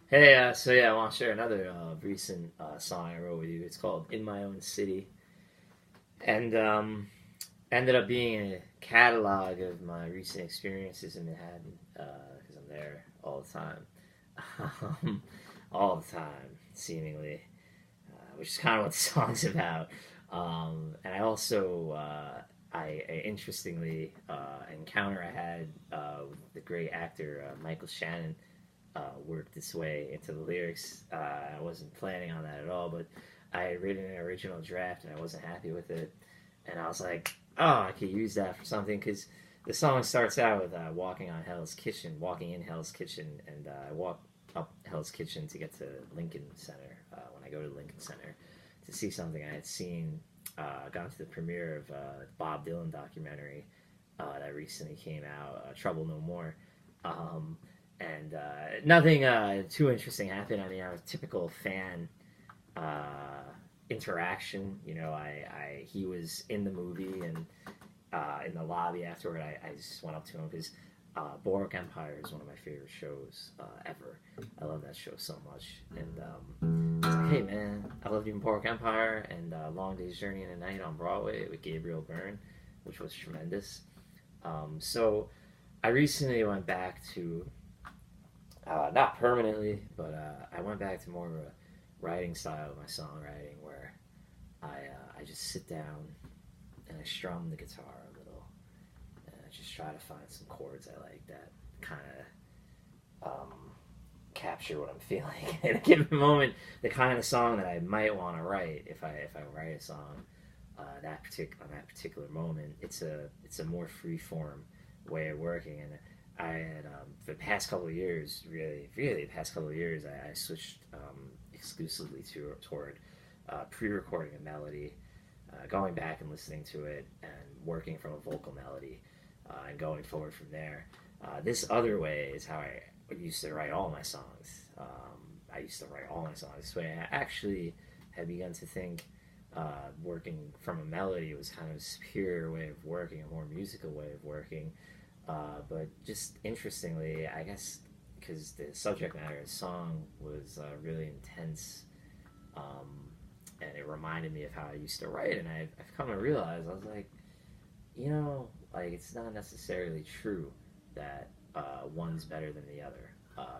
Hey, so yeah, I want to share another recent song I wrote with you. It's called "In My Own City," and ended up being a catalog of my recent experiences in Manhattan because I'm there all the time, all the time, seemingly, which is kind of what the song's about. And I also, I interestingly, encounter I had with the great actor Michael Shannon worked its way into the lyrics. I wasn't planning on that at all, but I had written an original draft and I wasn't happy with it. And I was like, oh, I could use that for something because the song starts out with walking in Hell's Kitchen, and I walk up Hell's Kitchen to get to Lincoln Center when I go to Lincoln Center to see something I had seen. Gone to the premiere of Bob Dylan documentary that recently came out, Trouble No More. Um, and nothing too interesting happened. I mean, I was a typical fan uh, interaction. You know, he was in the movie and in the lobby afterward. I just went up to him because Boric Empire is one of my favorite shows ever. I love that show so much. And I was like, hey man, I love you in Boric Empire and Long Day's Journey in the Night on Broadway with Gabriel Byrne, which was tremendous. So I recently went back to not permanently, but I went back to more of a writing style of my songwriting where I just sit down and I strum the guitar a little and I just try to find some chords I like that kind of capture what I'm feeling at a given moment, the kind of song that I might want to write if I write a song on that particular moment. It's a more free form way of working, and I had for the past couple of years, really the past couple of years, I switched exclusively toward pre-recording a melody, going back and listening to it, and working from a vocal melody, and going forward from there. This other way is how I used to write all my songs. I used to write all my songs this way. I actually had begun to think working from a melody was kind of a superior way of working, a more musical way of working. But just interestingly, I guess because the subject matter of the song was really intense, and it reminded me of how I used to write, and I've come to realize, I was like, like it's not necessarily true that one's better than the other.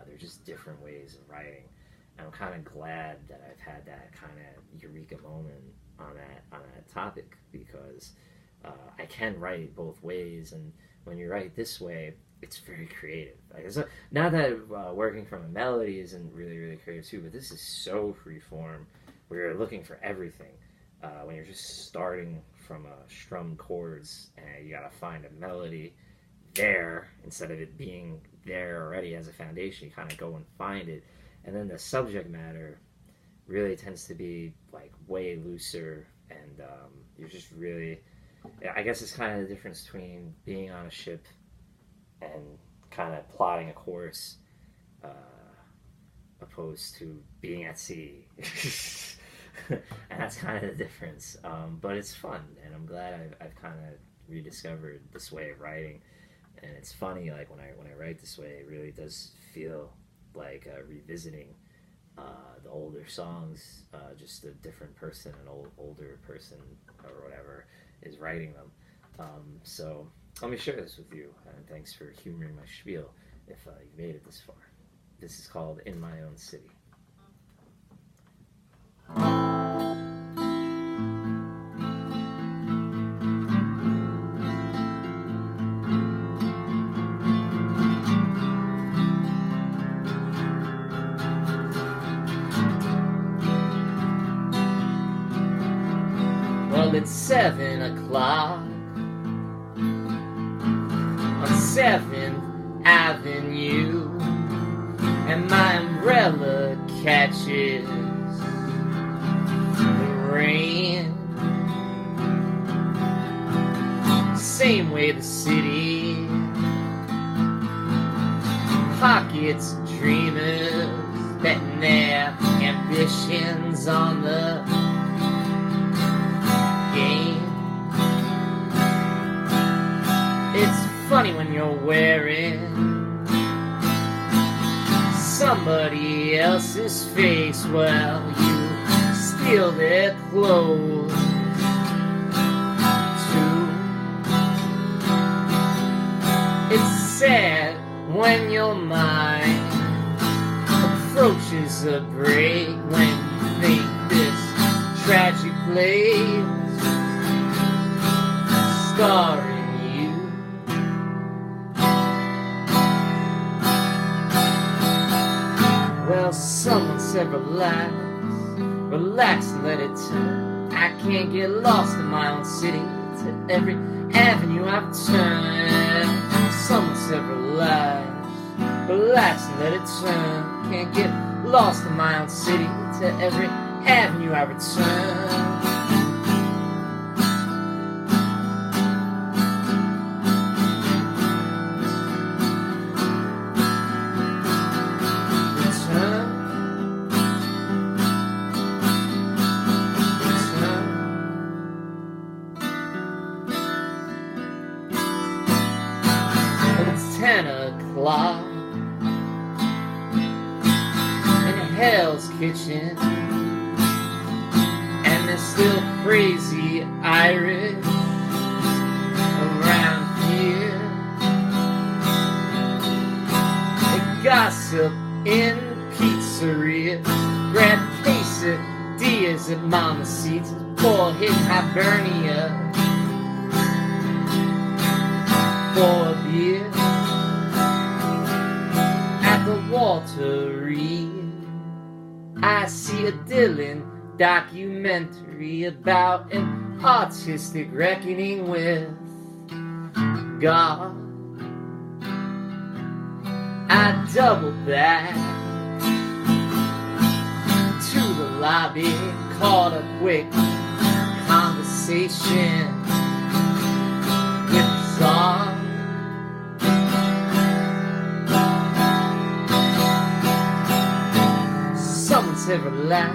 They're just different ways of writing. And I'm kind of glad that I've had that kind of eureka moment on that topic because I can write both ways, and when you write this way, it's very creative. Like, it's not that working from a melody isn't really creative too, but this is so freeform. Where you're looking for everything. When you're just starting from strummed chords, and you gotta find a melody there instead of it being there already as a foundation. You kind of go and find it, and then the subject matter really tends to be like way looser, and you're just really. I guess it's kind of the difference between being on a ship and kind of plotting a course, opposed to being at sea. And that's kind of the difference. But it's fun, and I'm glad I've kind of rediscovered this way of writing. And it's funny, like when I write this way, it really does feel like revisiting the older songs. Just a different person, an older person or whatever, is writing them. So let me share this with you, and thanks for humoring my spiel if you've made it this far. This is called In My Own City. Well, it's 7 o'clock on 7th Avenue, and my umbrella catches the rain. Same way the city pockets dreamers, betting their ambitions on the game. It's funny when you're wearing somebody else's face while you steal their clothes too. It's sad when your mind approaches a break, when you think this tragic place starring you. Well, someone said relax, relax and let it turn. I can't get lost in my own city, to every avenue I've turned. Someone said relax, relax and let it turn. Can't get lost in my own city, to every avenue I return. It's 10 o'clock in Hell's Kitchen, and there's still crazy Irish around here. They gossip in pizzerias, grab quesadillas at mama seats, pour his hibernia for a beer at the Walter Reed. I see a Dylan documentary about an artistic reckoning with God. I double back to the lobby, caught a quick conversation with Czar. Someone said relax,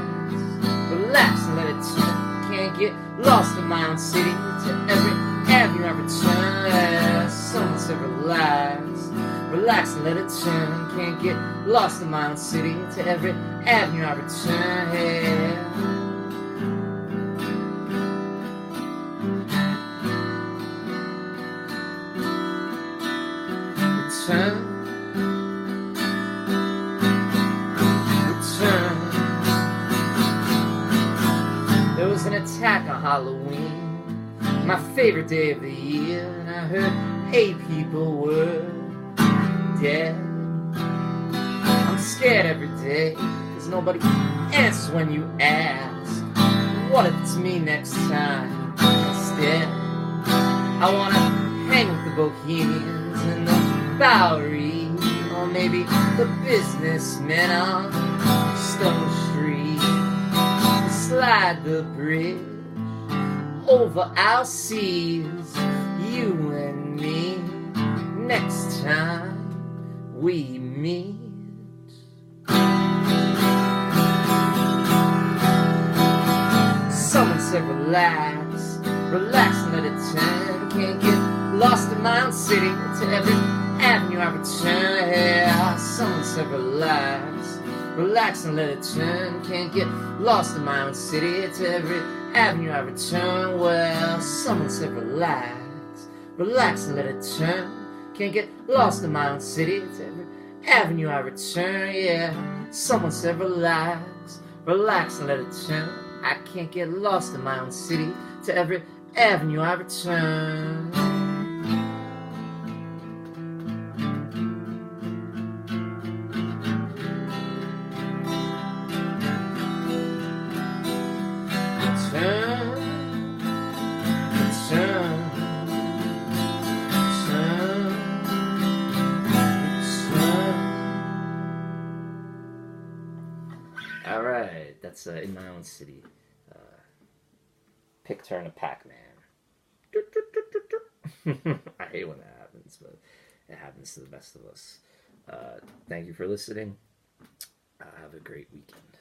relax and let it turn. Can't get lost in my own city, to every avenue I return. Someone said relax, relax and let it turn. Can't get lost in my own city, to every avenue I return. Return. There was an attack on Halloween, my favorite day of the year, and I heard 8 people were dead. I'm scared every day, cause nobody answers when you ask, what if it's me next time? Instead, I wanna hang with the Bohemians in the Bowery, or maybe the businessmen on Stone Street. Slide the bridge over our seas, you and me, next time we meet. Someone said relax, relax and let it turn. Can't get lost in my own city, to every avenue I return. Yeah, someone said relax, relax and let it turn. Can't get lost in my own city, to every avenue I return. Well, someone said relax, relax and let it turn. Can't get lost in my own city, to every avenue I return. Yeah, someone said relax, relax and let it turn. I can't get lost in my own city, to every avenue I return. Alright, that's In My Own City. Pick turn of Pac-Man. I hate when that happens, but it happens to the best of us. Thank you for listening. Have a great weekend.